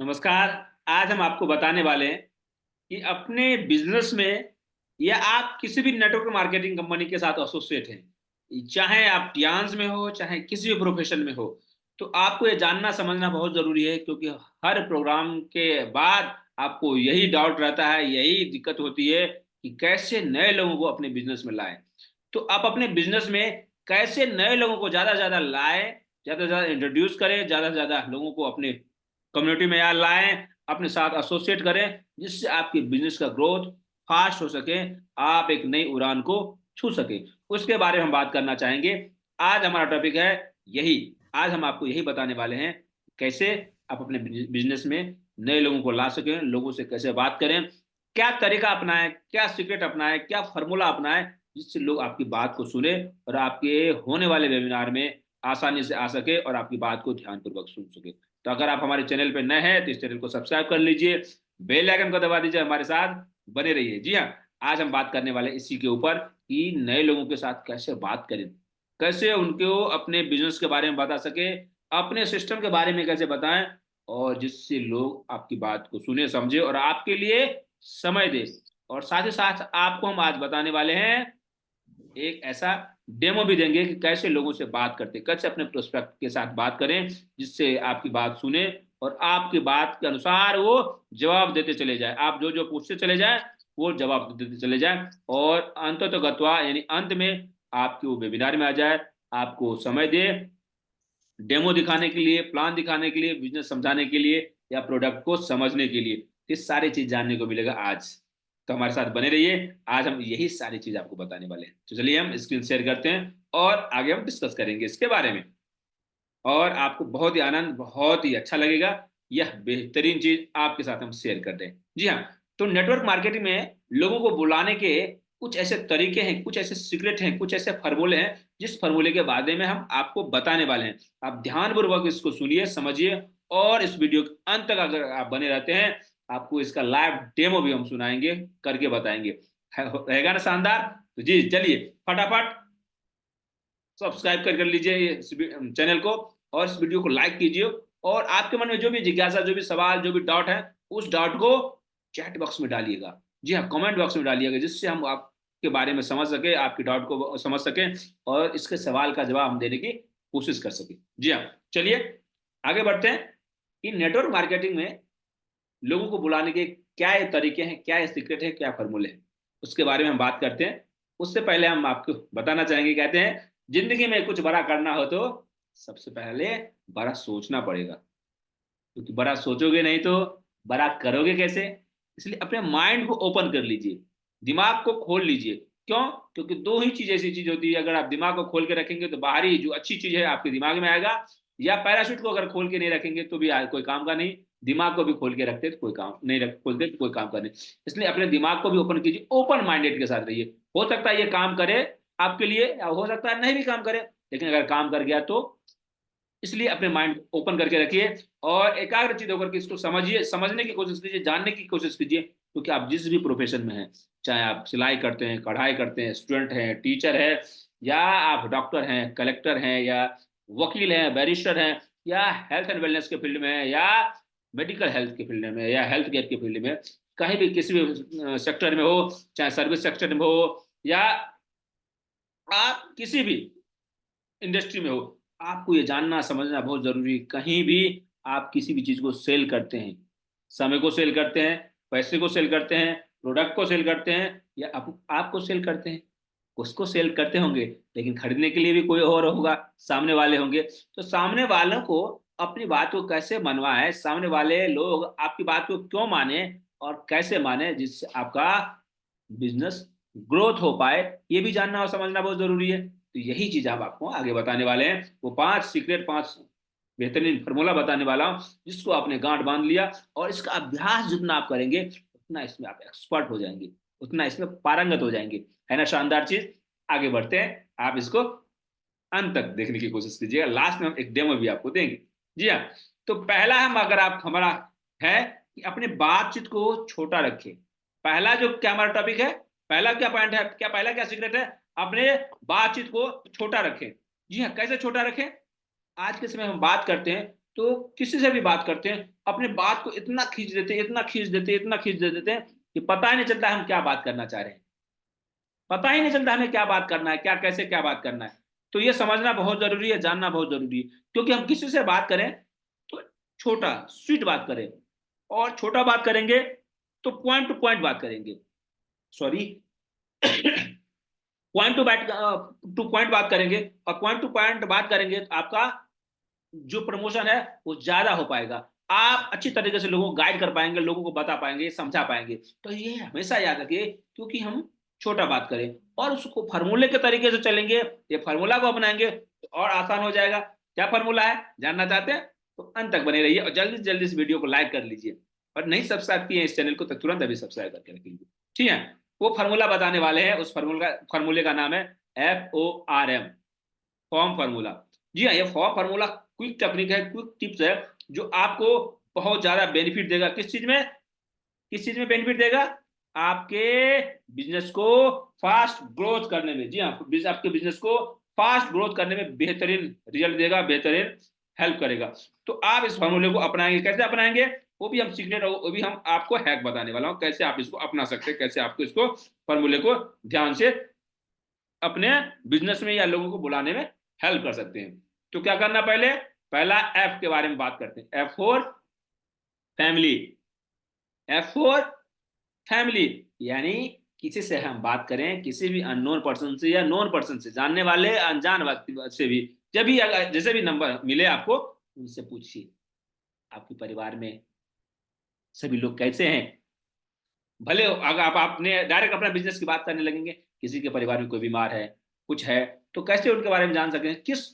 नमस्कार। आज हम आपको बताने वाले हैं कि अपने बिजनेस में या आप किसी भी नेटवर्क मार्केटिंग कंपनी के साथ एसोसिएट हैं, चाहे आप टियान्स में हो चाहे किसी भी प्रोफेशन में हो, तो आपको ये जानना समझना बहुत ज़रूरी है, क्योंकि हर प्रोग्राम के बाद आपको यही डाउट रहता है, यही दिक्कत होती है कि कैसे नए लोगों को अपने बिजनेस में लाएं। तो आप अपने बिजनेस में कैसे नए लोगों को ज़्यादा से ज़्यादा लाएं, ज़्यादा से ज़्यादा इंट्रोड्यूस करें, ज़्यादा से ज़्यादा लोगों को अपने कम्युनिटी में यहाँ लाएं, अपने साथ एसोसिएट करें, जिससे आपके बिजनेस का ग्रोथ फास्ट हो सके, आप एक नई उड़ान को छू सके। उसके बारे में हम बात करना चाहेंगे। आज हमारा टॉपिक है यही। आज हम आपको यही बताने वाले हैं, कैसे आप अपने बिजनेस में नए लोगों को ला सकें, लोगों से कैसे बात करें, क्या तरीका अपनाएं, क्या सीक्रेट अपनाएं, क्या फॉर्मूला अपनाएं, जिससे लोग आपकी बात को सुने और आपके होने वाले वेबिनार में आसानी से आ सके और आपकी बात को ध्यानपूर्वक सुन सके। तो अगर आप हमारे चैनल पर नए हैं तो इस चैनल को सब्सक्राइब कर लीजिए, बेल आइकन को दबा दीजिए, हमारे साथ बने रहिए। जी हाँ, आज हम बात करने वाले इसी के ऊपर कि नए लोगों के साथ कैसे बात करें, कैसे उनको अपने बिजनेस के बारे में बता सके, अपने सिस्टम के बारे में कैसे बताएं, और जिससे लोग आपकी बात को सुने समझे और आपके लिए समय दे। और साथ ही साथ आपको हम आज बताने वाले हैं, एक ऐसा डेमो भी देंगे कि कैसे लोगों से बात करते, कैसे अपने प्रोस्पेक्ट के साथ बात करें, जिससे आपकी बात सुने और आपकी बात के अनुसार वो जवाब देते चले जाए। आप जो जो पूछते चले जाए वो जवाब देते चले जाए, और अंत तो गत्वा यानी अंत में आपके वो वेबिनार में आ जाए, आपको समय दे, डेमो दिखाने के लिए, प्लान दिखाने के लिए, बिजनेस समझाने के लिए या प्रोडक्ट को समझने के लिए। ये सारी चीज जानने को मिलेगा आज। तो हमारे साथ बने रहिए, आज हम यही सारी चीज आपको बताने वाले हैं। तो चलिए हम स्क्रीन शेयर करते हैं और आगे हम डिस्कस करेंगे इसके बारे में, और आपको बहुत ही आनंद, बहुत ही अच्छा लगेगा। यह बेहतरीन चीज आपके साथ हम शेयर कर रहे हैं। जी हाँ, तो नेटवर्क मार्केटिंग में लोगों को बुलाने के कुछ ऐसे तरीके हैं, कुछ ऐसे सीक्रेट हैं, कुछ ऐसे फार्मूले हैं, जिस फार्मूले के बारे में हम आपको बताने वाले हैं। आप ध्यानपूर्वक इसको सुनिए, समझिए, और इस वीडियो के अंत तक अगर आप बने रहते हैं, आपको इसका लाइव डेमो भी हम सुनाएंगे, करके बताएंगे। रहेगा ना शानदार? तो जी चलिए, फटाफट सब्सक्राइब कर लीजिए इस चैनल को, और इस वीडियो को लाइक कीजिए, और आपके मन में जो भी जिज्ञासा, जो भी सवाल, जो भी डाउट है, उस डाउट को चैट बॉक्स में डालिएगा। जी हाँ, कमेंट बॉक्स में डालिएगा, जिससे हम आपके बारे में समझ सके, आपके डाउट को समझ सके, और इसके सवाल का जवाब हम देने की कोशिश कर सके। जी हाँ, चलिए आगे बढ़ते हैं कि नेटवर्क मार्केटिंग में लोगों को बुलाने के क्या ये तरीके हैं, क्या ये सीक्रेट है, क्या फॉर्मूले हैं, उसके बारे में हम बात करते हैं। उससे पहले हम आपको बताना चाहेंगे, कहते हैं जिंदगी में कुछ बड़ा करना हो तो सबसे पहले बड़ा सोचना पड़ेगा, क्योंकि बड़ा सोचोगे नहीं तो बड़ा करोगे कैसे। इसलिए अपने माइंड को ओपन कर लीजिए, दिमाग को खोल लीजिए। क्यों? क्योंकि दो ही चीज ऐसी चीज होती है, अगर आप दिमाग को खोल के रखेंगे तो बाहरी जो अच्छी चीज है आपके दिमाग में आएगा, या पैराशूट को अगर खोल के नहीं रखेंगे तो भी कोई काम का नहीं। दिमाग को भी खोल के रखते तो कोई काम नहीं, खोलते तो कोई काम का नहीं। इसलिए अपने दिमाग को भी ओपन कीजिए, ओपन माइंडेड के साथ रहिए। हो सकता है ये काम करे आपके लिए, या हो सकता है नहीं भी काम करे, लेकिन अगर काम कर गया तो, इसलिए अपने माइंड ओपन करके रखिए और एकाग्रचित होकर के इसको समझिए, समझने की कोशिश कीजिए, जानने की कोशिश कीजिए। क्योंकि आप जिस भी प्रोफेशन में हैं, चाहे आप सिलाई करते हैं, कढ़ाई करते हैं, स्टूडेंट हैं, टीचर है, या आप डॉक्टर हैं, कलेक्टर हैं, या वकील हैं, बैरिस्टर हैं, या हेल्थ एंड वेलनेस के फील्ड में है, या मेडिकल हेल्थ के फील्ड में, या हेल्थ केयर के फील्ड में, कहीं भी किसी भी सेक्टर में हो, चाहे सर्विस सेक्टर में हो, या आप किसी भी इंडस्ट्री में हो, आपको ये जानना समझना बहुत जरूरी है। कहीं भी आप किसी भी चीज को सेल करते हैं, समय को सेल करते हैं, पैसे को सेल करते हैं, प्रोडक्ट को सेल करते हैं, या आपको सेल करते हैं, उसको सेल करते होंगे, लेकिन खरीदने के लिए भी कोई और होगा, सामने वाले होंगे। तो सामने वालों को अपनी बात को कैसे मनवाएं, सामने वाले लोग आपकी बात को क्यों माने और कैसे माने, जिससे आपका बिजनेस ग्रोथ हो पाए, ये भी जानना और समझना बहुत जरूरी है। तो यही चीज आप आपको आगे बताने वाले हैं, वो पांच सीक्रेट, पांच बेहतरीन फॉर्मूला बताने वाला हूं, जिसको आपने गांठ बांध लिया, और इसका अभ्यास जितना आप करेंगे उतना इसमें आप एक्सपर्ट हो जाएंगे, उतना इसमें पारंगत हो जाएंगे। है ना शानदार चीज? आगे बढ़ते हैं, आप इसको अंत तक देखने की कोशिश कीजिएगा, लास्ट में हम एक डेमो भी आपको देंगे। जी हाँ, तो पहला हम अगर आप हमारा है कि अपने बातचीत को छोटा रखें। पहला जो क्या हमारा टॉपिक है, पहला क्या पॉइंट है, क्या पहला क्या सीक्रेट है, अपने बातचीत को छोटा रखें। जी हाँ, कैसे छोटा रखें? आज के समय हम बात करते हैं, तो किसी से भी बात करते हैं, अपने बात को इतना खींच देते हैं, इतना खींच देते हैं, इतना खींच देते हैं कि पता ही नहीं चलता हम क्या बात करना चाह रहे हैं, पता ही नहीं चलता हमें क्या बात करना है, क्या कैसे क्या बात करना है। तो ये समझना बहुत जरूरी है, जानना बहुत जरूरी है, क्योंकि हम किसी से बात करें तो छोटा स्वीट बात करें, और छोटा बात करेंगे तो पॉइंट टू पॉइंट बात करेंगे, सॉरी पॉइंट बात करेंगे, और पॉइंट टू पॉइंट बात करेंगे तो आपका जो प्रमोशन है वो ज्यादा हो पाएगा। आप अच्छी तरीके से लोगों को गाइड कर पाएंगे, लोगों को बता पाएंगे, समझा पाएंगे। तो ये हमेशा याद रखिए, क्योंकि हम छोटा बात करें और उसको फार्मूले के तरीके से चलेंगे, ये फार्मूला को अपनाएंगे तो और आसान हो जाएगा। क्या फार्मूला है जानना चाहते हैं तो अंत तक बने रहिए, और जल्दी से जल्दी इस वीडियो को लाइक कर लीजिए, और नहीं सब्सक्राइब किए इस चैनल को तो तुरंत अभी सब्सक्राइब करके रख लीजिए। ठीक है, वो फार्मूला बताने वाले हैं, उस फार्मूले का नाम है FORM, फॉर्म फार्मूला। जी हाँ, ये फॉर्म फार्मूला क्विक टेक्निक है, क्विक टिप्स है, जो आपको बहुत ज्यादा बेनिफिट देगा। किस चीज में बेनिफिट देगा? आपके बिजनेस को फास्ट ग्रोथ करने में। जी हाँ, आपके बिजनेस को फास्ट ग्रोथ करने में बेहतरीन रिजल्ट देगा, बेहतरीन हेल्प करेगा। तो आप इस फॉर्मूले को अपनाएंगे, कैसे अपनाएंगे वो भी हम सीक्रेट, वो भी हम आपको हैक बताने वाला हूँ, कैसे आप इसको अपना सकते हैं, कैसे आपको इसको फॉर्मूले को ध्यान से अपने बिजनेस में या लोगों को बुलाने में हेल्प कर सकते हैं। तो क्या करना, पहला एफ के बारे में बात करते हैं। फैमिली एफ फोर फैमिली, यानी किसी से हम बात करें, किसी भी अननोन पर्सन से या नोन पर्सन से, जानने वाले अनजान व्यक्ति से भी, जब भी जैसे भी नंबर मिले आपको, उनसे पूछिए आपके परिवार में सभी लोग कैसे हैं। भले अगर आप आपने डायरेक्ट अपना बिजनेस की बात करने लगेंगे, किसी के परिवार में कोई बीमार है, कुछ है, तो कैसे उनके बारे में जान सकते हैं, किस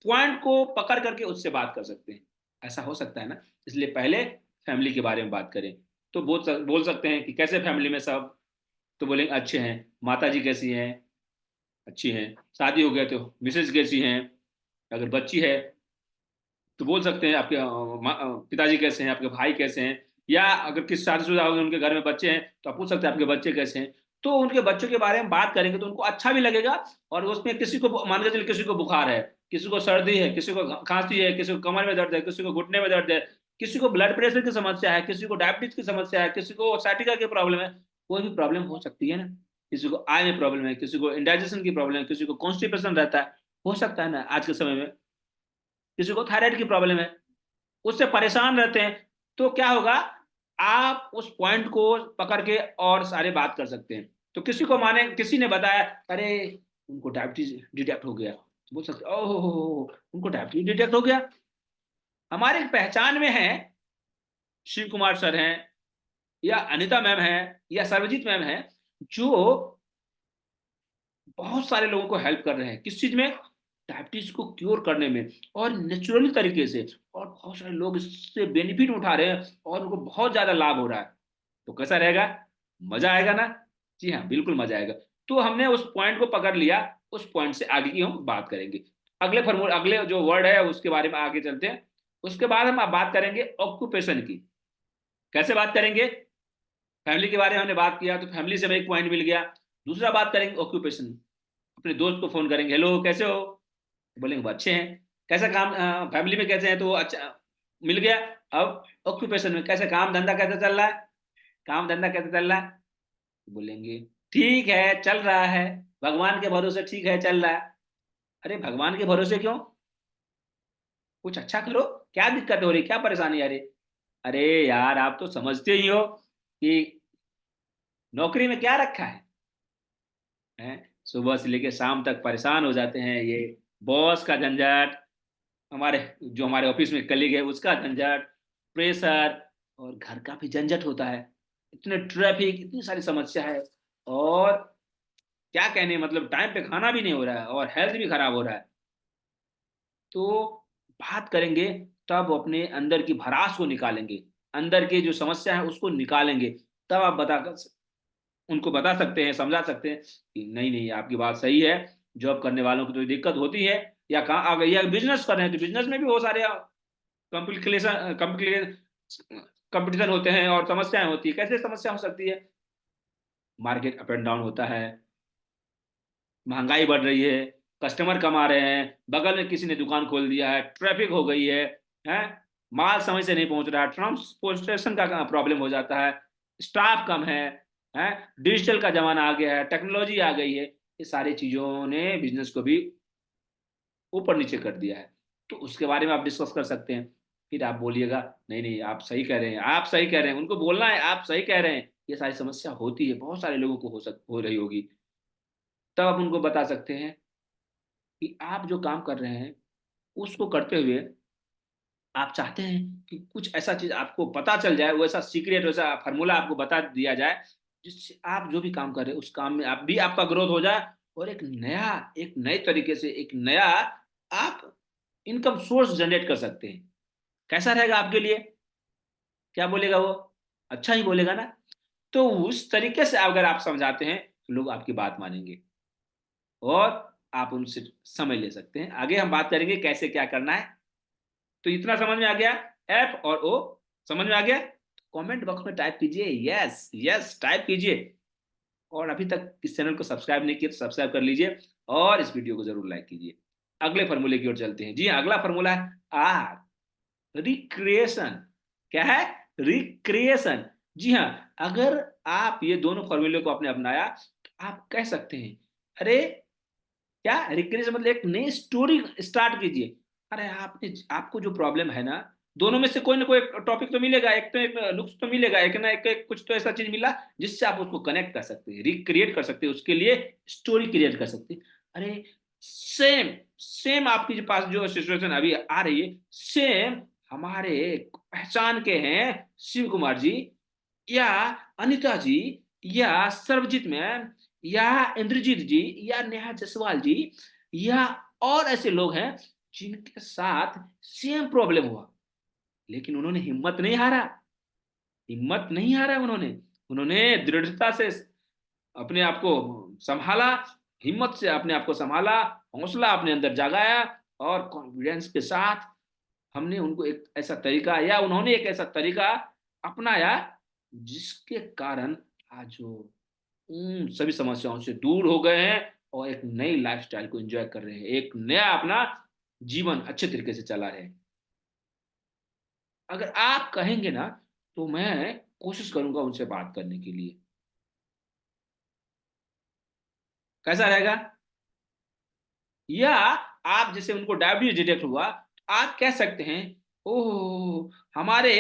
पॉइंट को पकड़ करके उससे बात कर सकते हैं, ऐसा हो सकता है ना। इसलिए पहले फैमिली के बारे में बात करें। तो बोल सकते हैं कि कैसे फैमिली में सब, तो बोलेंगे अच्छे हैं। माता जी कैसी हैं? अच्छी हैं। शादी हो गया तो मिसेज कैसी हैं? अगर बच्ची है तो बोल सकते हैं आपके पिताजी कैसे हैं, आपके भाई कैसे हैं। या अगर किस शादीशुदा हो उनके घर में बच्चे हैं तो आप पूछ सकते हैं आपके बच्चे कैसे हैं। तो उनके बच्चों के बारे में बात करेंगे तो उनको अच्छा भी लगेगा। और उसमें किसी को मान के चलिए, किसी को बुखार है, किसी को सर्दी है, किसी को खांसी है, किसी को कमर में दर्द है, किसी को घुटने में दर्द है, किसी को ब्लड प्रेशर की समस्या है, किसी को डायबिटीज की समस्या है, किसी को साइटिका की प्रॉब्लम है। कोई भी प्रॉब्लम हो सकती है ना। किसी को आई में प्रॉब्लम है, किसी को इंडाइजेशन की प्रॉब्लम है, किसी को कॉन्स्टिपेशन रहता है, हो सकता है ना आज के समय में। किसी को थायराइड की प्रॉब्लम है, उससे परेशान रहते हैं। तो क्या होगा, आप उस पॉइंट को पकड़ के और सारे बात कर सकते हैं। तो किसी को माने, किसी ने बताया अरे उनको डायबिटीज डिटेक्ट हो गया, तो बोल सकते ओहो उनको डायबिटीज डिटेक्ट हो गया। हमारे पहचान में है, शिव कुमार सर हैं, या अनिता मैम है, या सर्वजीत मैम है, जो बहुत सारे लोगों को हेल्प कर रहे हैं, किस चीज में? डायबिटीज को क्योर करने में, और नेचुरली तरीके से। और बहुत सारे लोग इससे बेनिफिट उठा रहे हैं और उनको बहुत ज्यादा लाभ हो रहा है। तो कैसा रहेगा? मजा आएगा ना। जी हाँ, बिल्कुल मजा आएगा। तो हमने उस पॉइंट को पकड़ लिया, उस पॉइंट से आगे की हम बात करेंगे। अगले जो वर्ड है उसके बारे में आगे चलते हैं। उसके बाद हम बात करेंगे ऑक्यूपेशन की। कैसे बात करेंगे? फैमिली के बारे में हमने बात किया, तो फैमिली से हमें एक पॉइंट मिल गया। दूसरा बात करेंगे ऑक्यूपेशन। अपने दोस्त को फोन करेंगे, हेलो कैसे हो, तो बोलेंगे वो अच्छे हैं। कैसा काम, फैमिली में कैसे हैं, तो वो अच्छा मिल गया। अब ऑक्यूपेशन में कैसे, काम धंधा कैसा चल रहा है, काम धंधा कैसा चल रहा है, तो बोलेंगे ठीक है चल रहा है, भगवान के भरोसे ठीक है चल रहा है। अरे भगवान के भरोसे क्यों? कुछ अच्छा करो, क्या दिक्कत हो रही, क्या परेशानी आ रही? अरे यार आप तो समझते ही हो कि नौकरी में क्या रखा है? सुबह से लेकर शाम तक परेशान हो जाते हैं। ये बॉस का झंझट, हमारे ऑफिस में कलीग है उसका झंझट, प्रेशर, और घर का भी झंझट होता है। इतने ट्रैफिक, इतनी सारी समस्या है, और क्या कहने, मतलब टाइम पे खाना भी नहीं हो रहा है और हेल्थ भी खराब हो रहा है। तो बात करेंगे, तब अपने अंदर की भड़ास को निकालेंगे, अंदर की जो समस्या है उसको निकालेंगे। तब आप उनको बता सकते हैं, समझा सकते हैं कि नहीं नहीं आपकी बात सही है, जॉब करने वालों को तो दिक्कत होती है, या कहाँ आ गई, या बिजनेस कर रहे हैं तो बिजनेस में भी बहुत सारे कॉम्प्लिकेशन कंपटीशन होते हैं और समस्याएं होती है। कैसे समस्या हो सकती है? मार्केट अप एंड डाउन होता है, महंगाई बढ़ रही है, कस्टमर कम आ रहे हैं, बगल में किसी ने दुकान खोल दिया है, ट्रैफिक हो गई है, है, माल समय से नहीं पहुंच रहा है, ट्रांसपोर्टेशन का प्रॉब्लम हो जाता है, स्टाफ कम है, डिजिटल का जमाना आ गया है, टेक्नोलॉजी आ गई है, ये सारी चीजों ने बिजनेस को भी ऊपर नीचे कर दिया है। तो उसके बारे में आप डिस्कस कर सकते हैं। फिर आप बोलिएगा नहीं नहीं आप सही कह रहे हैं, आप सही कह रहे हैं, उनको बोलना है आप सही कह रहे हैं, ये सारी समस्या होती है, बहुत सारे लोगों को हो रही होगी। तब आप उनको बता सकते हैं कि आप जो काम कर रहे हैं उसको करते हुए आप चाहते हैं कि कुछ ऐसा चीज आपको पता चल जाए, वैसा सीक्रेट, वैसा फार्मूला आपको बता दिया जाए, जिससे आप जो भी काम कर रहे हैं उस काम में आप भी, आपका ग्रोथ हो जाए, और एक नए तरीके से एक नया आप इनकम सोर्स जनरेट कर सकते हैं। कैसा रहेगा आपके लिए? क्या बोलेगा वो? अच्छा ही बोलेगा ना। तो उस तरीके से अगर आप समझाते हैं तो लोग आपकी बात मानेंगे, और आप उनसे समय ले सकते हैं। आगे हम बात करेंगे कैसे क्या करना है। तो इतना समझ में आ गया? एफ और ओ समझ में आ गया? कमेंट बॉक्स में टाइप कीजिए यस यस, टाइप कीजिए। और अभी तक इस चैनल को सब्सक्राइब नहीं किया तो सब्सक्राइब कर लीजिए, और इस वीडियो को जरूर लाइक कीजिए। अगले फॉर्मूले की ओर चलते हैं। जी हाँ, अगला फॉर्मूला है आर, रिक्रिएशन। क्या है? रिक्रिएशन। जी हाँ, अगर आप ये दोनों फॉर्मूले को आपने अपनाया तो आप कह सकते हैं, अरे क्या रिक्रिएशन मतलब एक नई स्टोरी स्टार्ट कीजिए। अरे आपने, आपको जो प्रॉब्लम है ना, दोनों में से कोई ना कोई टॉपिक तो मिलेगा, एक तो एक नुक्स तो मिलेगा, एक ना एक कुछ तो ऐसा चीज मिला जिससे आप उसको कनेक्ट कर सकते हैं, रिक्रिएट कर सकते हैं, उसके लिए स्टोरी क्रिएट कर सकते हैं। अरे सेम सेम आपके जो पास जो सिचुएशन अभी आ रही है, सेम हमारे पहचान के हैं शिव कुमार जी, या अनिता जी, या सर्वजीत मैम, या इंद्रजीत जी, या नेहा जसवाल जी, या और ऐसे लोग हैं जिनके साथ सेम प्रॉब्लम हुआ, लेकिन उन्होंने हिम्मत नहीं हारा। उन्होंने उन्होंने दृढ़ता से अपने आप को संभाला, हिम्मत से अपने आप को संभाला, हौसला अपने अंदर जगाया, और कॉन्फिडेंस के साथ हमने उनको एक ऐसा तरीका, या उन्होंने एक ऐसा तरीका अपनाया जिसके कारण आज वो उन सभी समस्याओं से दूर हो गए हैं, और एक नई लाइफस्टाइल को एंजॉय कर रहे हैं, एक नया अपना जीवन अच्छे तरीके से चला रहे हैं। अगर आप कहेंगे ना तो मैं कोशिश करूंगा उनसे बात करने के लिए। कैसा रहेगा? या आप जैसे उनको डायबिटीज डिटेक्ट हुआ तो आप कह सकते हैं, ओह हमारे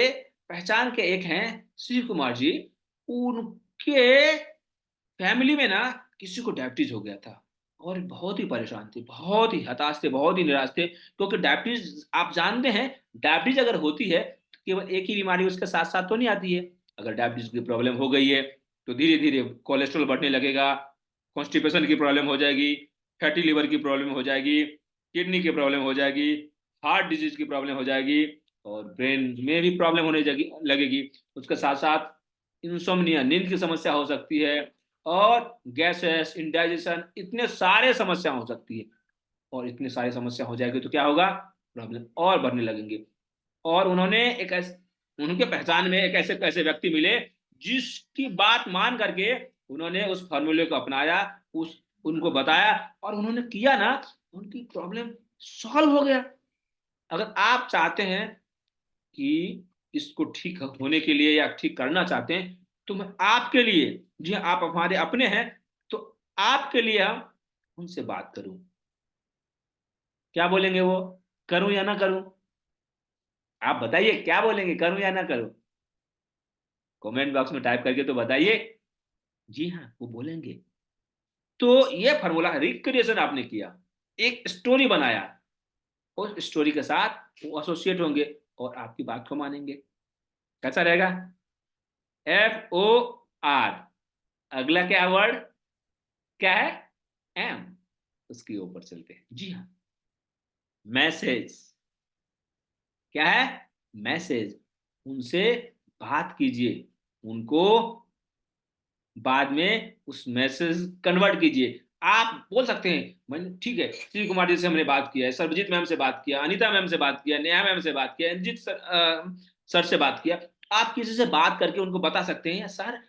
पहचान के एक हैं शिव कुमार जी, उनके फैमिली में ना किसी को डायबिटीज हो गया था, और बहुत ही परेशान थे, बहुत ही हताश थे, बहुत ही निराश थे, क्योंकि डायबिटीज आप जानते हैं, डायबिटीज अगर होती है तो केवल एक ही बीमारी उसके साथ साथ तो नहीं आती है। अगर डायबिटीज की प्रॉब्लम हो गई है तो धीरे धीरे कोलेस्ट्रॉल बढ़ने लगेगा, कॉन्स्टिपेशन की प्रॉब्लम हो जाएगी, फैटी लिवर की प्रॉब्लम हो जाएगी, किडनी की प्रॉब्लम हो जाएगी, हार्ट डिजीज की प्रॉब्लम हो जाएगी, और ब्रेन में भी प्रॉब्लम होने लगेगी। उसके साथ साथ इंसोम्निया, नींद की समस्या हो सकती है, और गैसेस, इंडाइजेशन, इतने सारे समस्या हो सकती है। और इतने सारी समस्या हो जाएगी तो क्या होगा? प्रॉब्लम और बढ़ने लगेंगे। और उन्होंने एक उनके पहचान में एक ऐसे ऐसे व्यक्ति मिले जिसकी बात मान करके उन्होंने उस फॉर्मूले को अपनाया, उस उनको बताया, और उन्होंने किया ना, उनकी प्रॉब्लम सॉल्व हो गया। अगर आप चाहते हैं कि इसको ठीक होने के लिए या ठीक करना चाहते हैं तो मैं आपके लिए, जी हाँ, आप हमारे अपने हैं, तो आपके लिए हम उनसे बात करूं। क्या बोलेंगे वो? करूं या ना करूं? आप बताइए क्या बोलेंगे, करूं या ना करूं? कमेंट बॉक्स में टाइप करके तो बताइए। जी हाँ, वो बोलेंगे। तो ये फॉर्मूला रिक्रिएशन आपने किया, एक स्टोरी बनाया, उस स्टोरी के साथ वो एसोसिएट होंगे और आपकी बात को मानेंगे। कैसा रहेगा? FOR, अगला क्या वर्ड क्या है? M, उसके ऊपर चलते हैं। जी हाँ, मैसेज। क्या है? मैसेज। उनसे बात कीजिए, उनको बाद में उस मैसेज कन्वर्ट कीजिए। आप बोल सकते हैं मैंने, ठीक है, श्री कुमार जी से हमने बात किया है, सरबजीत मैम से बात किया, अनिता मैम से बात किया, नेहा मैम से बात किया, रंजीत सर से बात किया। आप किसी से बात करके उनको बता सकते हैं, सर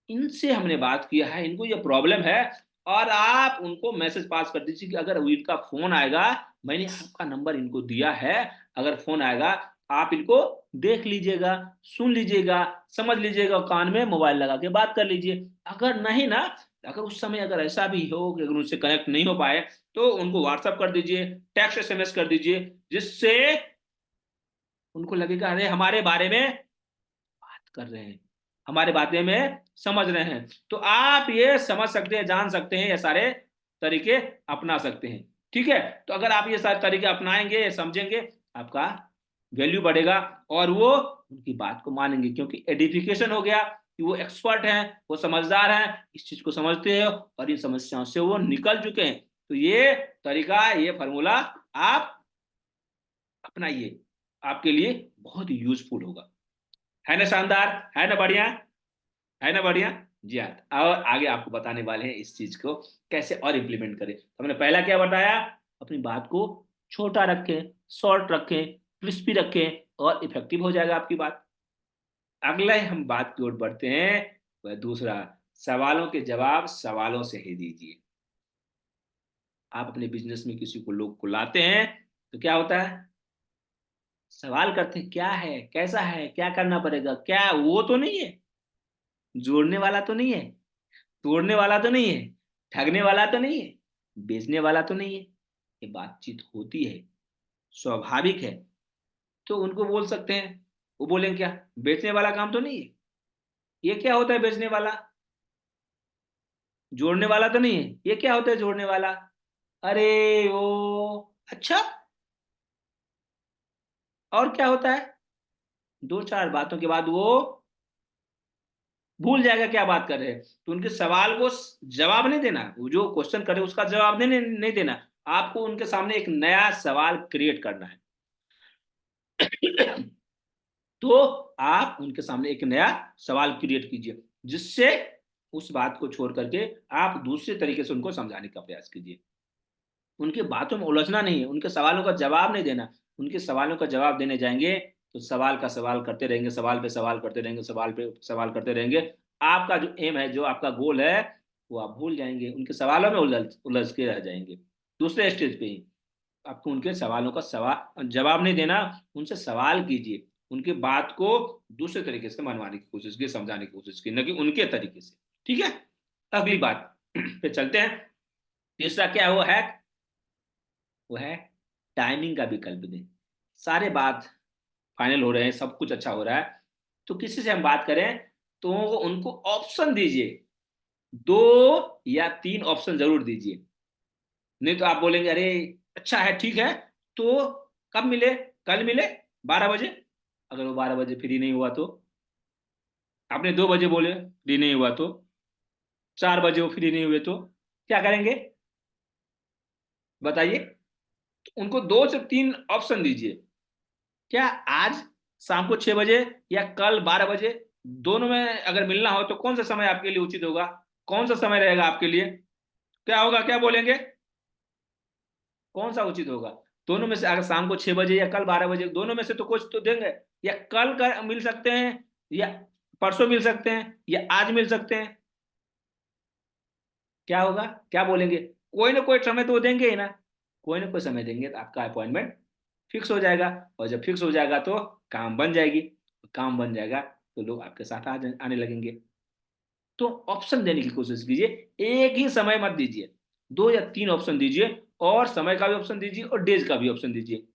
इनसे हमने बात किया है, इनको ये प्रॉब्लम है, और आप उनको मैसेज पास कर दीजिए कि अगर इनका फोन आएगा, मैंने आपका नंबर इनको दिया है, अगर फोन आएगा आप इनको देख लीजिएगा, सुन लीजिएगा, समझ लीजिएगा, कान में मोबाइल लगा के बात कर लीजिए। अगर नहीं ना, अगर उस समय अगर ऐसा भी हो कि अगर उनसे कनेक्ट नहीं हो पाए तो उनको व्हाट्सअप कर दीजिए, टेक्स्ट एसएमएस कर दीजिए, जिससे उनको लगेगा अरे हमारे बारे में बात कर रहे हैं, हमारे बारे में समझ रहे हैं। तो आप ये समझ सकते हैं, जान सकते हैं, ये सारे तरीके अपना सकते हैं। ठीक है, तो अगर आप ये सारे तरीके अपनाएंगे, समझेंगे, आपका वैल्यू बढ़ेगा और वो उनकी बात को मानेंगे, क्योंकि एडिफिकेशन हो गया कि वो एक्सपर्ट हैं, वो समझदार हैं, इस चीज को समझते हैं और इन समस्याओं से वो निकल चुके हैं। तो ये तरीका, ये फॉर्मूला आप अपनाइए, आपके लिए बहुत यूजफुल होगा। है ना शानदार, है ना बढ़िया, है ना बढ़िया। जी हाँ, और आगे आपको बताने वाले हैं इस चीज को कैसे और इम्प्लीमेंट करें। तो हमने पहला क्या बताया, अपनी बात को छोटा रखें, शॉर्ट रखें, क्रिस्पी रखें और इफेक्टिव हो जाएगा आपकी बात। अगला ही हम बात की ओर बढ़ते हैं, वह दूसरा, सवालों के जवाब सवालों से ही दीजिए। आप अपने बिजनेस में किसी को लोग को लाते हैं तो क्या होता है, सवाल करते हैं क्या है, कैसा है, क्या करना पड़ेगा, क्या वो तो नहीं है, जोड़ने वाला तो नहीं है, तोड़ने वाला तो नहीं है, ठगने वाला तो नहीं है, बेचने वाला तो नहीं है। ये बातचीत होती है, स्वाभाविक है। तो उनको बोल सकते हैं, वो बोलेंगे क्या, बेचने वाला काम तो नहीं है, ये क्या होता है बेचने वाला, जोड़ने वाला तो नहीं है, ये क्या होता है जोड़ने वाला, अरे ओ अच्छा, और क्या होता है। दो चार बातों के बाद वो भूल जाएगा क्या बात कर रहे हैं। तो उनके सवाल को जवाब नहीं देना, वो जो क्वेश्चन करे उसका जवाब नहीं देना, आपको उनके सामने एक नया सवाल क्रिएट करना है। तो आप उनके सामने एक नया सवाल क्रिएट कीजिए, जिससे उस बात को छोड़ करके आप दूसरे तरीके से उनको समझाने का प्रयास कीजिए। उनकी बातों में उलझना नहीं है, उनके सवालों का जवाब नहीं देना। उनके सवालों का जवाब देने जाएंगे तो सवाल का सवाल करते रहेंगे, सवाल पे सवाल करते रहेंगे, सवाल पे सवाल करते रहेंगे। आपका जो एम है, जो आपका गोल है, वो आप भूल जाएंगे, उनके सवालों में उलझ उलझ के रह जाएंगे। दूसरे स्टेज पे ही आपको उनके सवालों का सवाल जवाब नहीं देना, उनसे सवाल कीजिए, उनकी बात को दूसरे तरीके से मनवाने की कोशिश की, समझाने की कोशिश की, न कि उनके तरीके से। ठीक है, अगली बात पे चलते हैं। तीसरा क्या है, वो है, वो है टाइमिंग का विकल्प दें। सारे बात फाइनल हो रहे हैं, सब कुछ अच्छा हो रहा है, तो किसी से हम बात करें तो उनको ऑप्शन दीजिए, दो या तीन ऑप्शन जरूर दीजिए। नहीं तो आप बोलेंगे अरे अच्छा है, ठीक है, तो कब मिले, कल मिले 12 बजे। अगर वो 12 बजे फ्री नहीं हुआ तो, आपने 2 बजे बोले फ्री नहीं हुआ तो, 4 बजे वो फ्री नहीं हुए तो क्या करेंगे, बताइए। तो उनको दो से तीन ऑप्शन दीजिए, क्या आज शाम को 6 बजे या कल 12 बजे, दोनों में अगर मिलना हो तो कौन सा समय आपके लिए उचित होगा, कौन सा समय रहेगा आपके लिए, क्या होगा, क्या बोलेंगे, कौन सा उचित होगा। दोनों में से अगर शाम को 6 बजे या कल 12 बजे, दोनों में से तो कुछ तो देंगे, या कल का मिल सकते हैं, या परसों मिल सकते हैं, या आज मिल सकते हैं, क्या होगा, क्या बोलेंगे। कोई ना कोई समय तो वो देंगे ही ना, कोई ना कोई समय देंगे तो आपका अपॉइंटमेंट फिक्स हो जाएगा। और जब फिक्स हो जाएगा तो काम बन जाएगी, काम बन जाएगा तो लोग आपके साथ आने लगेंगे। तो ऑप्शन देने की कोशिश कीजिए, एक ही समय मत दीजिए, दो या तीन ऑप्शन दीजिए, और समय का भी ऑप्शन दीजिए और डेज का भी ऑप्शन दीजिए।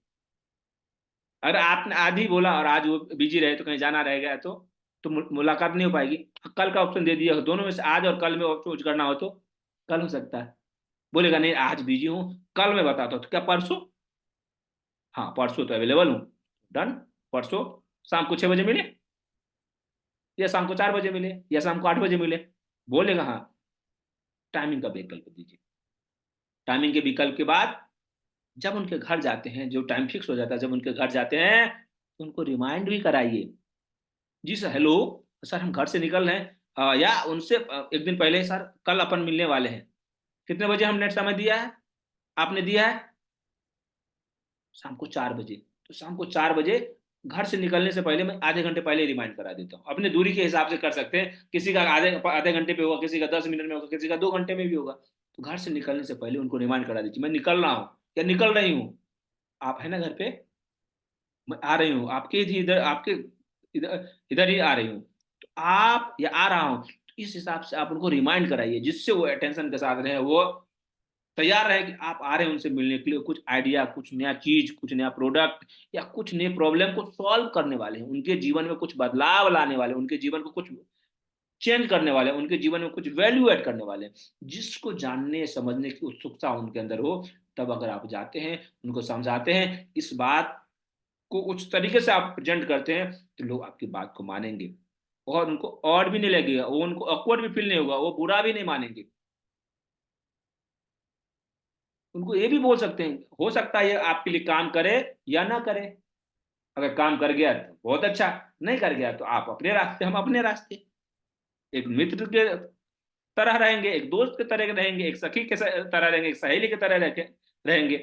अगर आपने आज ही बोला और आज वो बिजी रहे तो कहीं जाना रह गया तो मुलाकात नहीं हो पाएगी। कल का ऑप्शन दे दिया, दोनों में से आज और कल में चूज करना हो तो कल हो सकता है, बोलेगा नहीं आज बिजी हूँ, कल मैं बताता हूँ, तो क्या परसों, हाँ परसों तो अवेलेबल हूँ, डन, परसों शाम को 6 बजे मिले, या शाम को 4 बजे मिले, या शाम को 8 बजे मिले, बोलेगा हाँ। टाइमिंग का विकल्प दीजिए। टाइमिंग के विकल्प के बाद जब उनके घर जाते हैं, जो टाइम फिक्स हो जाता है, जब उनके घर जाते हैं तो उनको रिमाइंड भी कराइए, जी सर हेलो, सर हम घर से निकल रहे हैं, या उनसे एक दिन पहले, सर कल अपन मिलने वाले हैं, कितने बजे हमने समय दिया है, आपने दिया है शाम को 4 बजे। तो शाम को 4 बजे घर से निकलने से पहले मैं आधे घंटे पहले रिमाइंड करा देता हूँ। अपने दूरी के हिसाब से कर सकते हैं, किसी का आधे आधे घंटे पे होगा, किसी का 10 मिनट में होगा, किसी का 2 घंटे में भी होगा। तो घर से निकलने से पहले उनको रिमाइंड करा दीजिए, मैं निकल रहा हूँ या निकल रही हूँ, आप है ना घर पे, मैं आ रही हूँ आपके इधर, आपके इधर इधर ही आ रही हूँ, तो आप या आ रहा हूँ, तो इस हिसाब से आप उनको रिमाइंड कराइए, जिससे वो अटेंशन के साथ रहे, वो तैयार रहे कि आप आ रहे हैं उनसे मिलने के लिए, कुछ आइडिया, कुछ नया चीज, कुछ नया प्रोडक्ट या कुछ नए प्रॉब्लम को सॉल्व करने वाले हैं, उनके जीवन में कुछ बदलाव लाने वाले, उनके जीवन को कुछ चेंज करने वाले, उनके जीवन में कुछ वैल्यू ऐड करने वाले, जिसको जानने समझने की उत्सुकता उनके अंदर हो। तब अगर आप जाते हैं, उनको समझाते हैं, इस बात को उस तरीके से आप प्रेजेंट करते हैं, तो लोग आपकी बात को मानेंगे, और उनको और भी नहीं लगेगा, वो उनको ऑकवर्ड भी फील नहीं होगा, वो बुरा भी नहीं मानेंगे। उनको ये भी बोल सकते हैं, हो सकता है ये आपके लिए काम करे या ना करे। अगर काम कर गया तो बहुत अच्छा, नहीं कर गया तो आप अपने रास्ते, हम अपने रास्ते। एक मित्र के तरह रहेंगे, एक दोस्त के तरह रहेंगे, एक सखी के तरह रहेंगे, एक सहेली के तरह रहेंगे।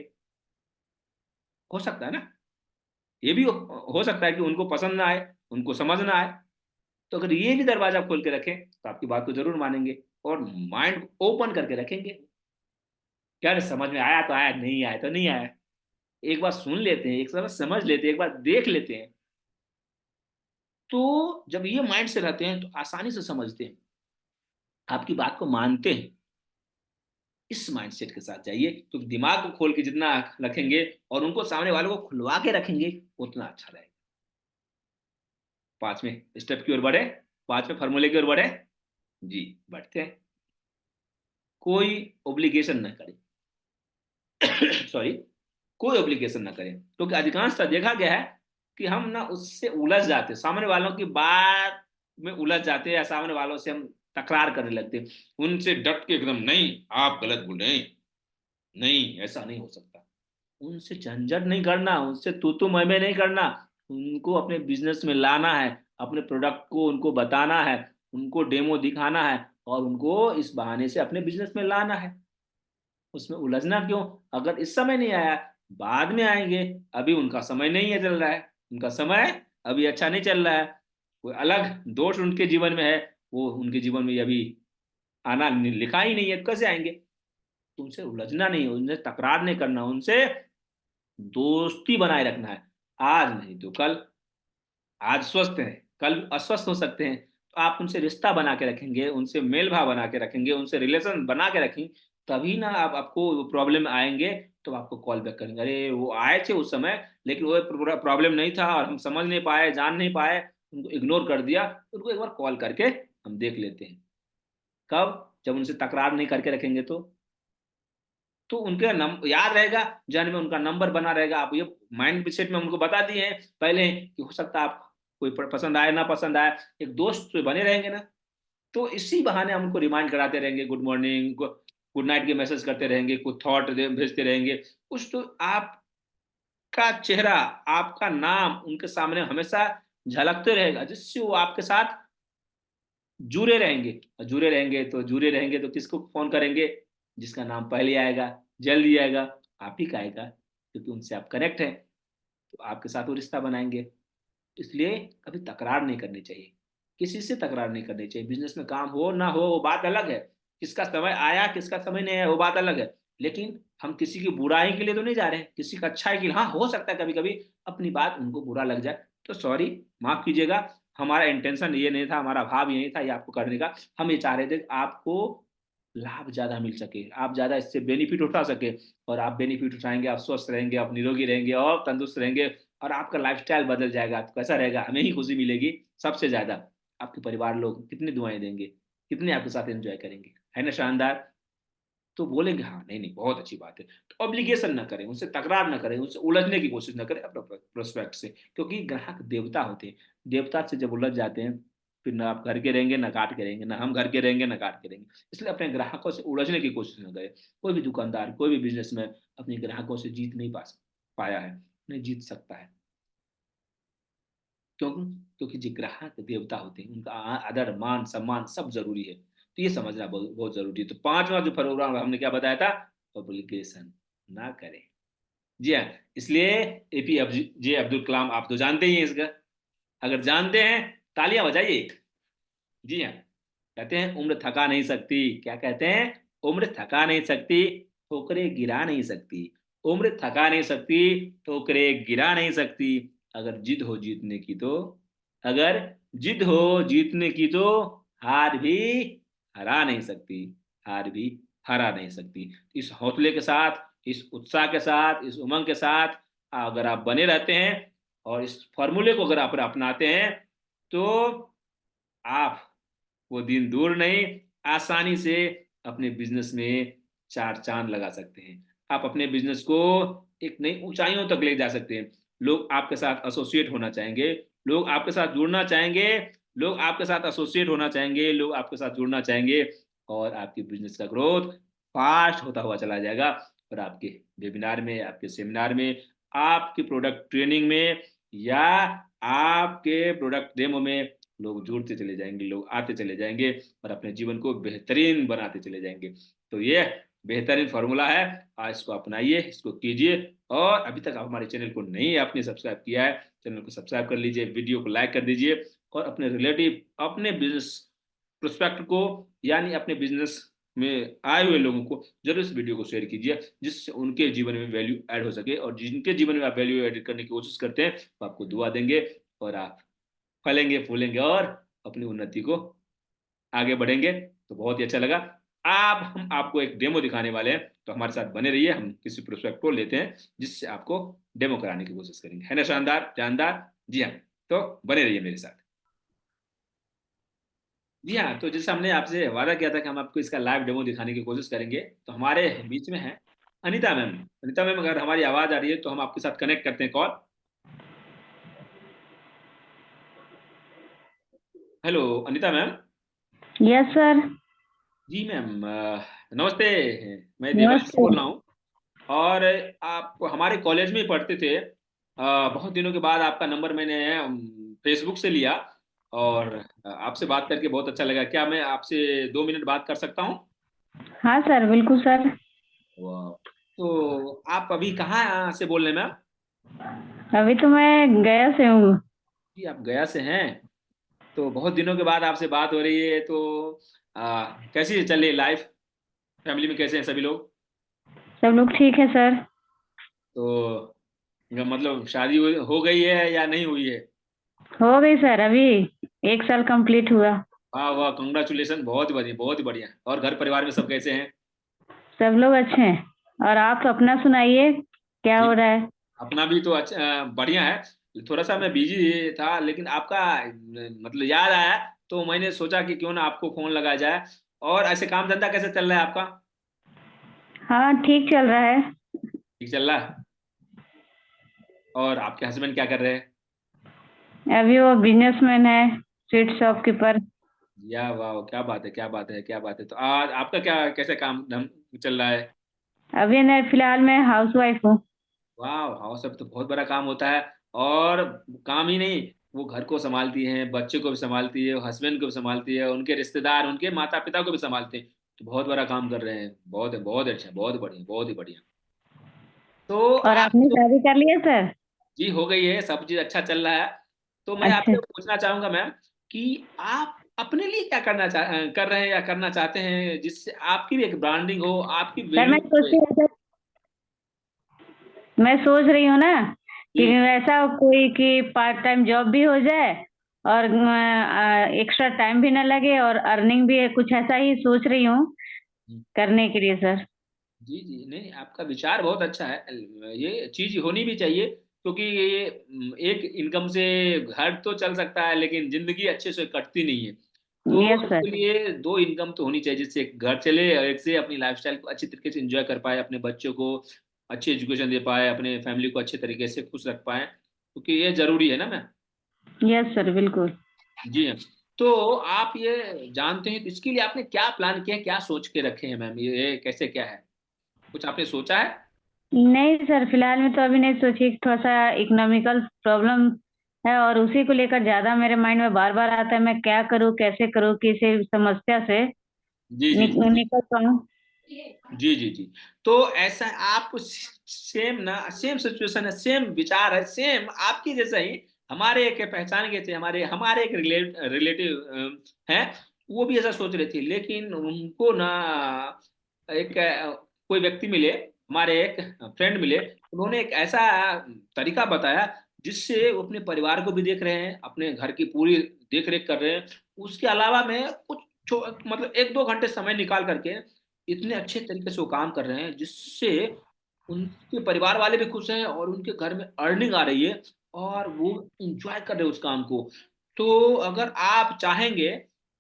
हो सकता है ना, ये भी हो सकता है कि उनको पसंद ना आए, उनको समझ ना आए। तो अगर ये भी दरवाजा खोल के रखें, तो आपकी बात को जरूर मानेंगे, और माइंड ओपन करके रखेंगे। क्या रे, समझ में आया तो आया, नहीं आया तो नहीं आया, एक बार सुन लेते हैं, एक बार समझ लेते हैं, एक बार देख लेते हैं। तो जब ये माइंड से रहते हैं, तो आसानी से समझते हैं, आपकी बात को मानते हैं। इस माइंडसेट के साथ जाइए, तो दिमाग को खोल के जितना रखेंगे और उनको, सामने वालों को खुलवा के रखेंगे, उतना अच्छा रहेगा। पांचवें स्टेप की ओर बढ़े, पांचवें फॉर्मूले की ओर बढ़े। जी, बढ़ते हैं। कोई ओब्लिगेशन ना करें। सॉरी, कोई ओब्लिगेशन ना करें, क्योंकि अधिकांशतः देखा गया है कि हम ना उससे उलझ जाते, सामने वालों की बात में उलझ जाते हैं, या सामने वालों से हम तकरार करने लगते हैं, उनसे डट के एकदम, नहीं आप गलत बोल रहे हैं, नहीं ऐसा नहीं हो सकता। उनसे झंझट नहीं करना, उनसे तू मैं नहीं करना, उनको अपने बिजनेस में लाना है, अपने प्रोडक्ट को उनको बताना है, उनको डेमो दिखाना है, और उनको इस बहाने से अपने बिजनेस में लाना है। उसमें उलझना क्यों? अगर इस समय नहीं आया, बाद में आएंगे। अभी उनका समय नहीं है, चल रहा है उनका समय, अभी अच्छा नहीं चल रहा है, कोई अलग दोष उनके जीवन में है, वो उनके जीवन में अभी आना लिखा ही नहीं है, तो कैसे आएंगे? तो उनसे उलझना नहीं है, उनसे तकरार नहीं करना, उनसे दोस्ती बनाए रखना है। आज नहीं तो कल, आज स्वस्थ हैं, कल अस्वस्थ हो सकते हैं, तो आप उनसे रिश्ता बना के रखेंगे, उनसे मेल भाव बना के रखेंगे, उनसे रिलेशन बना के रखेंगे, तभी ना आप, आपको प्रॉब्लम आएंगे तो आपको कॉल बैक करेंगे, अरे वो आए थे उस समय, लेकिन वो प्रॉब्लम नहीं था और हम समझ नहीं पाए, जान नहीं पाए, उनको इग्नोर कर दिया, उनको एक बार कॉल करके हम देख लेते हैं। कब? जब उनसे तकरार नहीं करके रखेंगे, तो उनके याद रहेगा, जहन में उनका नंबर बना रहेगा। आप ये माइंड सेट में उनको बता दिए हैं पहले कि हो सकता है आप, कोई पसंद आए ना पसंद आए, एक दोस्त तो बने रहेंगे ना। तो इसी बहाने हम उनको रिमाइंड कराते रहेंगे, गुड मॉर्निंग, गुड नाइट के मैसेज करते रहेंगे, कुछ थॉट भेजते रहेंगे, कुछ तो आपका चेहरा, आपका नाम उनके सामने हमेशा झलकते रहेगा, जिससे वो आपके साथ जुड़े रहेंगे। और जुड़े रहेंगे तो किसको फोन करेंगे? जिसका नाम पहले आएगा, जल्दी आएगा, आप ही का आएगा, क्योंकि उनसे आप कनेक्ट हैं, तो आपके साथ वो रिश्ता बनाएंगे। इसलिए कभी तकरार नहीं करनी चाहिए, किसी से तकरार नहीं करनी चाहिए। बिजनेस में काम हो ना हो वो बात अलग है, किसका समय आया किसका समय नहीं आया वो बात अलग है, लेकिन हम किसी की बुराई के लिए तो नहीं जा रहे हैं, किसी का अच्छाई के लिए। हाँ, हो सकता है कभी कभी अपनी बात उनको बुरा लग जाए, तो सॉरी, माफ कीजिएगा, हमारा इंटेंशन ये नहीं था, हमारा भाव यही था ये आपको करने का। हम ये चाह रहे थे कि आपको लाभ ज्यादा मिल सके, आप ज्यादा इससे बेनिफिट उठा सके, और आप बेनिफिट उठाएंगे, आप स्वस्थ रहेंगे, आप निरोगी रहेंगे और तंदुरुस्त रहेंगे, और आपका लाइफस्टाइल बदल जाएगा। तो कैसा रहेगा? हमें ही खुशी मिलेगी सबसे ज्यादा, आपके परिवार लोग कितनी दुआएं देंगे, कितने आपके साथ एंजॉय करेंगे, है ना शानदार? तो बोलेंगे हाँ, नहीं नहीं, बहुत अच्छी बात है। तो ऑब्लिगेशन ना करें, उनसे तकरार ना करें, उनसे उलझने की कोशिश ना करें अपने प्रोस्पेक्ट से, क्योंकि ग्राहक देवता होते हैं। देवता से जब उलझ जाते हैं, फिर ना आप घर के रहेंगे ना काट के रहेंगे, ना हम घर के रहेंगे ना काट के रहेंगे। इसलिए अपने ग्राहकों से उलझने की कोशिश ना करें। कोई भी दुकानदार, कोई भी बिजनेसमैन अपने ग्राहकों से जीत नहीं पाया है, नहीं जीत सकता है। क्यों? क्योंकि जो ग्राहक देवता होते हैं, उनका आदर मान सम्मान सब जरूरी है। तो ये समझना बहुत बहुत जरूरी है। तो पांचवा जो प्रोग्राम हमने क्या बताया था? पब्लिकेशन ना करें। जी हाँ। इसलिए एपीजे अब्दुल कलाम, आप तो जानते ही हैं इसका, अगर जानते हैं तालियां बजाइए। जी हाँ। कहते हैं उम्र थका नहीं सकती, क्या कहते हैं? उम्र थका नहीं सकती, ठोकरे गिरा नहीं सकती। उम्र थका नहीं सकती, ठोकरे गिरा नहीं सकती। अगर जिद हो जीतने की तो अगर जिद हो जीतने की तो हार भी हरा नहीं सकती, हार भी हरा नहीं सकती। इस हौसले के साथ, इस उत्साह के साथ, इस उमंग के साथ अगर आप बने रहते हैं और इस फॉर्मूले को अगर आप अपनाते हैं तो आप वो दिन दूर नहीं, आसानी से अपने बिजनेस में चार चांद लगा सकते हैं। आप अपने बिजनेस को एक नई ऊंचाइयों तक ले जा सकते हैं। लोग आपके साथ एसोसिएट होना चाहेंगे, लोग आपके साथ जुड़ना चाहेंगे, लोग आपके साथ एसोसिएट होना चाहेंगे, लोग आपके साथ जुड़ना चाहेंगे, और आपके बिजनेस का ग्रोथ फास्ट होता हुआ चला जाएगा। और आपके वेबिनार में, आपके सेमिनार में, आपके प्रोडक्ट ट्रेनिंग में, या आपके प्रोडक्ट डेमो में लोग जुड़ते चले जाएंगे, लोग आते चले जाएंगे और अपने जीवन को बेहतरीन बनाते चले जाएंगे। तो ये बेहतरीन फॉर्मूला है, आज इसको अपनाइए, इसको कीजिए। और अभी तक आप हमारे चैनल को नहीं आपने सब्सक्राइब किया है, चैनल को सब्सक्राइब कर लीजिए, वीडियो को लाइक कर दीजिए, और अपने रिलेटिव, अपने बिजनेस प्रोस्पेक्ट को, यानी अपने बिजनेस में आए हुए लोगों को जरूर इस वीडियो को शेयर कीजिए, जिससे उनके जीवन में वैल्यू ऐड हो सके। और जिनके जीवन में आप वैल्यू ऐड करने की कोशिश करते हैं वो आपको दुआ देंगे, और आप फलेंगे फूलेंगे और अपनी उन्नति को आगे बढ़ेंगे। तो बहुत ही अच्छा लगा। आप हम आपको एक डेमो दिखाने वाले हैं, तो हमारे साथ बने रहिए। हम किसी प्रोस्पेक्ट को लेते हैं जिससे आपको डेमो कराने की कोशिश करेंगे, है ना? शानदार, जानदार। जी हाँ, तो बने रहिए मेरे साथ। जी हाँ, तो जैसे हमने आपसे वादा किया था कि हम आपको इसका लाइव डेमो दिखाने की कोशिश करेंगे, तो हमारे बीच में है अनीता मैम। अनीता मैम, अगर हमारी आवाज आ रही है तो हम आपके साथ कनेक्ट करते हैं call. Hello Anita ma'am. Yes sir. जी मैम, नमस्ते। मैं देवांश नमस्ते। बोल रहा हूँ, और आप हमारे कॉलेज में ही पढ़ते थे। बहुत दिनों के बाद आपका नंबर मैंने फेसबुक से लिया, और आपसे बात करके बहुत अच्छा लगा। क्या मैं आपसे 2 मिनट बात कर सकता हूँ? हाँ सर, बिल्कुल सर। वाह। तो आप अभी कहाँ से बोल रहे हैं मैम? अभी तो मैं गया से हूँ। जी, आप गया से हैं। तो बहुत दिनों के बाद आपसे बात हो रही है, तो कैसी चल रही है लाइफ? फैमिली में कैसे हैं सभी लोग? सब लोग ठीक है सर। तो मतलब शादी हो गई है या नहीं हुई है? हो गई सर, अभी 1 साल कंप्लीट हुआ। वाह वाह, कंग्रेचुलेसन, बहुत बढ़िया बहुत बढ़िया। और घर परिवार में सब कैसे हैं? सब लोग अच्छे हैं। और आप अपना सुनाइए, क्या जी, हो रहा है? अपना भी तो अच्छा बढ़िया है। थोड़ा सा मैं बिजी था, लेकिन आपका मतलब याद आया, तो मैंने सोचा कि क्यों ना आपको फोन लगाया जाए। और ऐसे काम धंधा कैसे चल रहा है आपका? हाँ, ठीक चल रहा है। ठीक चल रहा है। और आपके हस्बैंड क्या कर रहे हैं? अभी वो बिजनेसमैन है, स्वीट शॉपकीपर। या वाह, क्या बात है, क्या बात है, क्या बात है। तो आज आपका क्या कैसे काम धम चल रहा है? अभी मैं फिलहाल मैं हाउस वाइफ हूँ। वाह, हाउस वाइफ तो बहुत बड़ा काम होता है। और काम ही नहीं, वो घर को संभालती हैं, बच्चे को भी संभालती है, हस्बैंड को भी संभालती है, उनके रिश्तेदार, उनके माता पिता को भी संभालते हैं। तो बहुत बड़ा काम कर रहे हैं। बहुत बहुत अच्छा, बहुत बढ़िया, बहुत ही बढ़िया। तो और आप आपने तो, शादी कर लिया सर? जी हो गई है, सब चीज अच्छा चल रहा है। तो मैं अच्छा। आपसे पूछना चाहूंगा मैम कि आप अपने लिए क्या कर रहे हैं या करना चाहते हैं, जिससे आपकी भी एक ब्रांडिंग हो, आपकी सर वैल्यू हो। मैं सोच रही हूँ ना कि जी ऐसा कोई कि पार्ट टाइम जॉब भी हो जाए, और एक्स्ट्रा टाइम भी ना लगे, और अर्निंग भी है, कुछ ऐसा ही सोच रही हूँ करने के लिए सर। जी जी, नहीं आपका विचार बहुत अच्छा है। ये चीज होनी भी चाहिए, क्योंकि ये एक इनकम से घर तो चल सकता है, लेकिन जिंदगी अच्छे से कटती नहीं है। तो यस इसके सर। लिए दो इनकम तो होनी चाहिए, जिससे एक घर चले और एक से अपनी लाइफस्टाइल को अच्छी तरीके से एंजॉय कर पाए, अपने बच्चों को अच्छी एजुकेशन दे पाए, अपने फैमिली को अच्छे तरीके से खुश रख पाए, क्योंकि ये जरूरी है ना मैम। यस सर, बिल्कुल। जी हाँ। तो आप ये जानते हैं, तो इसके लिए आपने क्या प्लान किया है, क्या सोच के रखे हैं मैम? ये कैसे क्या है, कुछ आपने सोचा है? नहीं सर, फिलहाल में तो अभी नहीं सोची। थोड़ा सा इकोनॉमिकल प्रॉब्लम है, और उसी को लेकर ज्यादा मेरे माइंड में बार बार आता है, मैं क्या करूँ, कैसे करूँ, किसी समस्या से जी जी जी जी निकल पाऊँ। जी जी जी। तो ऐसा आप सेम ना, सेम सिचुएशन है, सेम विचार है, सेम आपकी जैसा ही। हमारे एक पहचान के थे, हमारे हमारे एक रिलेटिव हैं, वो भी ऐसा सोच रहे थे, लेकिन उनको ना एक कोई व्यक्ति मिले, हमारे एक फ्रेंड मिले, उन्होंने एक ऐसा तरीका बताया जिससे वो अपने परिवार को भी देख रहे हैं, अपने घर की पूरी देख रेख कर रहे हैं। उसके अलावा मैं कुछ मतलब 1-2 घंटे समय निकाल करके इतने अच्छे तरीके से वो काम कर रहे हैं, जिससे उनके परिवार वाले भी खुश हैं और उनके घर में अर्निंग आ रही है और वो इंजॉय कर रहे हैं उस काम को। तो अगर आप चाहेंगे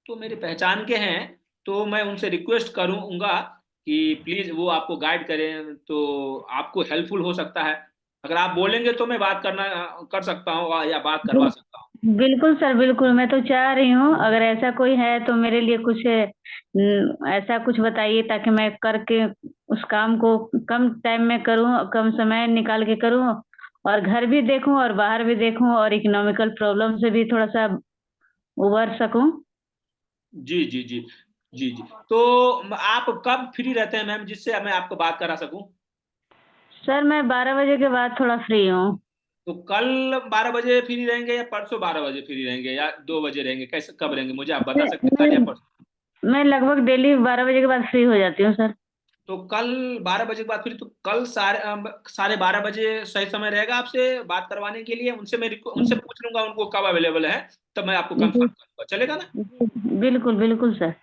तो मेरे पहचान के हैं, तो मैं उनसे रिक्वेस्ट करूंगा कि प्लीज वो आपको गाइड करें, तो आपको हेल्पफुल हो सकता है। अगर आप बोलेंगे तो मैं बात कर सकता हूँ या बात करवा सकता हूँ। बिल्कुल सर, बिल्कुल। मैं तो चाह रही हूँ अगर ऐसा कोई है तो मेरे लिए कुछ ऐसा कुछ बताइए ताकि मैं करके उस काम को कम टाइम में करूँ, कम समय निकाल के करूँ और घर भी देखूँ और बाहर भी देखूँ और इकोनॉमिकल प्रॉब्लम से भी थोड़ा-सा उबर सकूँ। जी जी जी। जी जी। तो आप कब फ्री रहते हैं मैम, जिससे मैं आपको बात करा सकूं? सर मैं 12 बजे के बाद थोड़ा फ्री हूँ। तो कल 12 बजे फ्री रहेंगे या परसों 12 बजे फ्री रहेंगे या 2 बजे रहेंगे, कैसे कब रहेंगे मुझे आप बता मैं सकते हैं, कल या मैं परसों? मैं लगभग डेली 12 बजे के बाद फ्री हो जाती हूँ सर। तो कल 12 बजे के बाद फ्री, तो कल 12:30 बजे सही समय रहेगा आपसे बात करवाने के लिए। उनसे पूछ लूंगा उनको कब अवेलेबल है, तब मैं आपको जी, कंफर्म करूंगा, चलेगा ना? जी, बिल्कुल, बिल्कुल सर।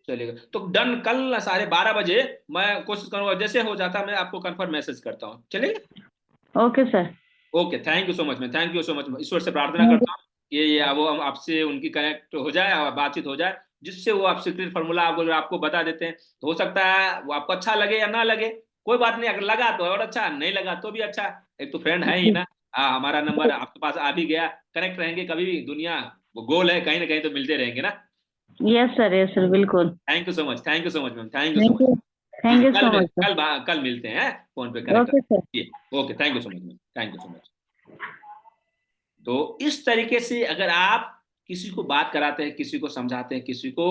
चलेगा तो डन, कल 12:30 बजे मैं कोशिश करूंगा, जैसे हो जाता मैं आपको कंफर्म मैसेज करता हूँ, चलेगा? Okay sir. Okay, thank you so much ma'am, thank you so much. ईश्वर से प्रार्थना थैंक करता हूँ ये वो आपसे उनकी कनेक्ट हो जाए और बातचीत हो जाए, जिससे वो आप सीक्रेट फार्मूला आपको बता देते हैं। तो हो सकता है वो आपको अच्छा लगे या ना लगे, कोई बात नहीं, अगर लगा तो और अच्छा, नहीं लगा तो भी अच्छा। एक तो फ्रेंड है ही यू। ना। हमारा नंबर आपके पास आ भी गया, कनेक्ट रहेंगे कभी भी, दुनिया वो गोल है, कहीं ना कहीं तो मिलते रहेंगे ना। यस सर, बिल्कुल। Thank you so much, thank you so much ma'am, thank you so thank much. You. जी थैंक जी, यू सो मच सर। कल मिलते हैं फोन पे कनेक्ट। Okay sir. जी। Okay, thank you so much ma'am, thank you so much. तो इस तरीके से अगर आप किसी को बात कराते हैं, किसी को समझाते हैं, किसी को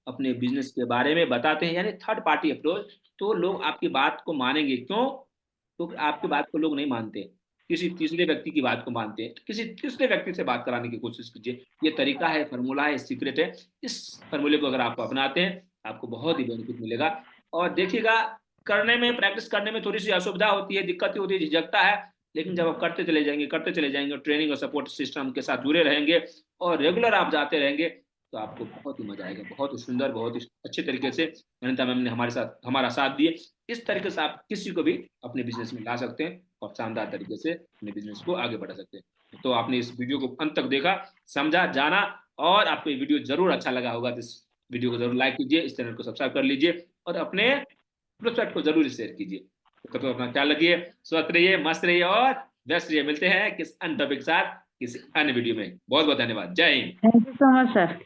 अपने बिजनेस के बारे में बताते हैं, यानी थर्ड पार्टी अप्रोच, तो लोग आपकी बात को मानेंगे। क्यों? तो आपकी बात को लोग नहीं मानते, किसी तीसरे व्यक्ति की बात को मानते हैं। तो किसी तीसरे व्यक्ति से बात कराने की कोशिश कीजिए। ये तरीका है, फॉर्मूला है, सीक्रेट है। इस फॉर्मूले को अगर आप अपनाते हैं, आपको बहुत ही बेनिफिट मिलेगा। और देखिएगा, करने में, प्रैक्टिस करने में थोड़ी सी असुविधा होती है, दिक्कत होती है, झिझकता है, लेकिन जब आप करते चले जाएंगे और ट्रेनिंग और सपोर्ट सिस्टम के साथ जुड़े रहेंगे और रेगुलर आप जाते रहेंगे, तो आपको बहुत ही मजा आएगा, बहुत ही सुंदर, बहुत ही अच्छे तरीके से अनिता मैम ने हमारा साथ दिए। इस तरीके से आप किसी को भी अपने बिजनेस में ला सकते हैं और शानदार तरीके से अपने बिजनेस को आगे बढ़ा सकते हैं। तो आपने इस वीडियो को अंत तक देखा, समझा, जाना, और आपको ये वीडियो जरूर अच्छा लगा होगा तो इस वीडियो को जरूर लाइक कीजिए, इस चैनल को सब्सक्राइब कर लीजिए और अपने वेबसाइट को जरूर शेयर कीजिए। तो कभी अपना ख्याल रखिए, स्वस्थ रहिए, मस्त रहिए और व्यस्त रहिए। मिलते हैं किस अन्य टॉपिक के साथ किसी अन्य वीडियो में। बहुत बहुत धन्यवाद। जय Hind. Thank you so much sir.